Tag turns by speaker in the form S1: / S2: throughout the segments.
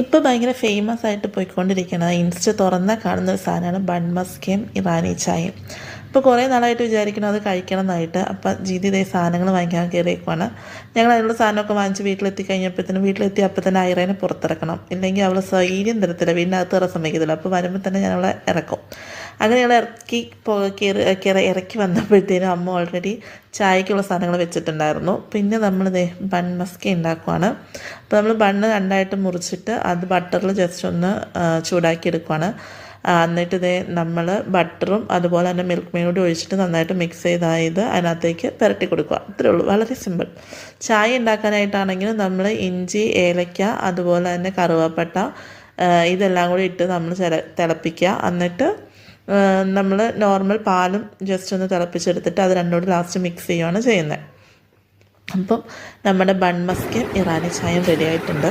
S1: ഇപ്പോൾ ഭയങ്കര ഫേമസ് ആയിട്ട് പോയിക്കൊണ്ടിരിക്കുന്നത് ഇൻസ്റ്റ തുറന്നാൽ കാണുന്ന ഒരു സാധനമാണ് ബൺ മസ്കയും ഇറാനി ചായയും. അപ്പോൾ കുറേ നാളായിട്ട് വിചാരിക്കണം അത് കഴിക്കണം എന്നായിട്ട്. അപ്പം ജീതി ഇതേ സാധനങ്ങൾ വാങ്ങിക്കാൻ കയറിയേക്കുവാണ്. ഞങ്ങൾ അതിനുള്ള സാധനമൊക്കെ വാങ്ങിച്ച് വീട്ടിലെത്തി കഴിഞ്ഞപ്പോഴത്തേനും വീട്ടിലെത്തി അപ്പം തന്നെ ഐറേനെ പുറത്തിറക്കണം, ഇല്ലെങ്കിൽ അവൾ സ്വൈര്യം തരത്തില്ല, വീടിനകത്ത് കയറാൻ സമ്മതിക്കത്തില്ല. അപ്പോൾ വരുമ്പോൾ തന്നെ ഞാൻ അവളെ ഇറക്കും. അങ്ങനെ ഞങ്ങൾ ഇറക്കി വന്നപ്പോഴത്തേനും അമ്മ ഓൾറെഡി ചായക്കുള്ള സാധനങ്ങൾ വെച്ചിട്ടുണ്ടായിരുന്നു. പിന്നെ നമ്മൾ ബൺ മസ്ക ഉണ്ടാക്കുവാണ്. അപ്പോൾ നമ്മൾ ബണ്ണ് രണ്ടായിട്ട് മുറിച്ചിട്ട് അത് ബട്ടറിൽ ജസ്റ്റ് ഒന്ന് ചൂടാക്കി എടുക്കുവാണ്. എന്നിട്ട് നമ്മൾ ബട്ടറും അതുപോലെ തന്നെ മിൽക്ക് മെയ്ഡ് ഒഴിച്ചിട്ട് നന്നായിട്ട് മിക്സ് ചെയ്തായത് അതിനകത്തേക്ക് പുരട്ടി കൊടുക്കുക. അത്രേ ഉള്ളൂ, വളരെ സിമ്പിൾ. ചായ ഉണ്ടാക്കാനായിട്ടാണെങ്കിൽ നമ്മൾ ഇഞ്ചി, ഏലക്ക, അതുപോലെ തന്നെ കറുവപ്പട്ട ഇതെല്ലാം കൂടി ഇട്ട് നമ്മൾ തിളപ്പിക്കുക. എന്നിട്ട് നമ്മൾ നോർമൽ പാലും ജസ്റ്റ് ഒന്ന് തിളപ്പിച്ചെടുത്തിട്ട് അത് രണ്ടോട് ലാസ്റ്റ് മിക്സ് ചെയ്യുകയാണ് ചെയ്യുന്നത്. അപ്പം നമ്മുടെ ബൺ മസ്കയും ഇറാനി ചായയും റെഡി ആയിട്ടുണ്ട്.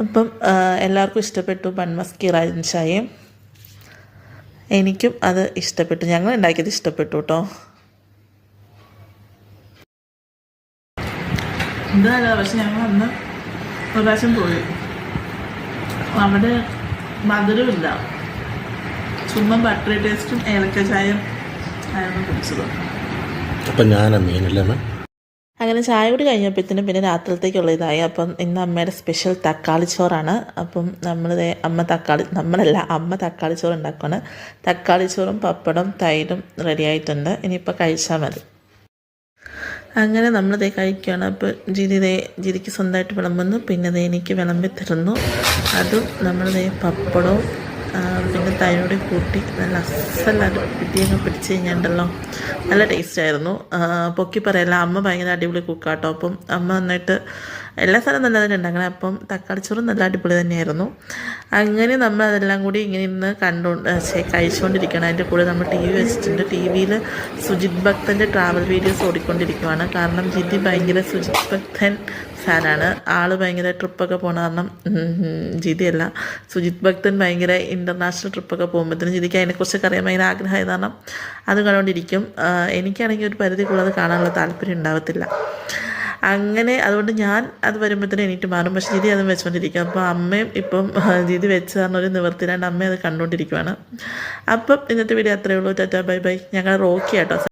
S1: അപ്പം എല്ലാവർക്കും ഇഷ്ടപ്പെട്ടു ബൺ മസ്ക ഇറാനി ചായയും. എനിക്കും അത് ഇഷ്ടപ്പെട്ടു, ഞങ്ങൾ ഉണ്ടാക്കിയത് ഇഷ്ടപ്പെട്ടു കേട്ടോ. എന്തായാലും പക്ഷെ ഞങ്ങൾ അന്ന് ഒരു പ്രാവശ്യം പോയി, അവിടെ മധുരമില്ല, ചുമ്മാ ബട്ടറി ടേസ്റ്റും ഏലക്ക ചായയും ആയിരുന്നു കുടിച്ചത്. അപ്പം ഞാനാ മീനല്ലേ. അങ്ങനെ ചായ കൂടി കഴിഞ്ഞപ്പോഴത്തേനും പിന്നെ രാത്രിയിലത്തേക്കുള്ള ഇതായി. അപ്പം ഇന്ന് അമ്മയുടെ സ്പെഷ്യൽ തക്കാളി ചോറാണ്. അപ്പം അമ്മ തക്കാളി ചോറ് ഉണ്ടാക്കുകയാണ്. തക്കാളി ചോറും പപ്പടം തൈരും റെഡി ആയിട്ടുണ്ട്. ഇനിയിപ്പോൾ കഴിച്ചാൽ മതി. അങ്ങനെ നമ്മളിതേ കഴിക്കുകയാണ്. അപ്പോൾ ജിതിക്ക് സ്വന്തമായിട്ട് വിളമ്പുന്നു, പിന്നെ എനിക്ക് വിളമ്പി തരുന്നു. അതും നമ്മളിതേ പപ്പടവും പിന്നെ തൈരോട് കൂട്ടി നല്ല അസലായിട്ട് പിടിയൊക്കെ പിടിച്ച് കഴിഞ്ഞിട്ടുണ്ടല്ലോ, നല്ല ടേസ്റ്റായിരുന്നു. പൊക്കി പറയല്ല, അമ്മ ഭയങ്കര അടിപൊളി കുക്കാട്ടോ. അപ്പം അമ്മ നന്നായിട്ട് എല്ലാ സ്ഥലവും നല്ലതായിട്ട് ഉണ്ടാക്കണം. അപ്പം തക്കാളിച്ചോറും നല്ല അടിപൊളി തന്നെയായിരുന്നു. അങ്ങനെ നമ്മൾ അതെല്ലാം കൂടി ഇങ്ങനെ ഇന്ന് കഴിച്ചുകൊണ്ടിരിക്കണം. അതിൻ്റെ കൂടെ നമ്മൾ ടി വി വെച്ചിട്ടുണ്ട്. ടി വിയിൽ സുജിത് ഭക്തൻ്റെ ട്രാവൽ വീഡിയോസ് ഓടിക്കൊണ്ടിരിക്കുകയാണ്. കാരണം ജിതി ഭയങ്കര സുജിത് ഭക്തൻ ഫാനാണ്. ആൾ ഭയങ്കര ട്രിപ്പൊക്കെ പോകണ കാരണം ജിതിയല്ല, സുജിത് ഭക്തൻ ഭയങ്കര ഇൻ്റർനാഷണൽ ട്രിപ്പൊക്കെ പോകുമ്പോഴത്തേനും ജിതിക്ക് അതിനെക്കുറിച്ചൊക്കെ അറിയാൻ ഭയങ്കര ആഗ്രഹമായത് കാരണം അത് കണ്ടുകൊണ്ടിരിക്കും. എനിക്കാണെങ്കിൽ ഒരു പരിധി കൂടാതെ കാണാനുള്ള താല്പര്യം ഉണ്ടാകത്തില്ല. അങ്ങനെ അതുകൊണ്ട് ഞാൻ അത് വരുമ്പോഴത്തേനും എണീറ്റ് മാറും. പക്ഷേ ജിതി അതും വെച്ചുകൊണ്ടിരിക്കും. അപ്പോൾ അമ്മയും ഇപ്പം ജിതി വെച്ച് കാരണം ഒരു നിവർത്തിലാണ്ട് അമ്മ അത് കണ്ടുകൊണ്ടിരിക്കുകയാണ്. അപ്പം ഇന്നത്തെ വീഡിയോ അത്രയേ ഉള്ളൂ. Tata bye bye. ഞങ്ങൾ റോക്കി ആട്ടോ.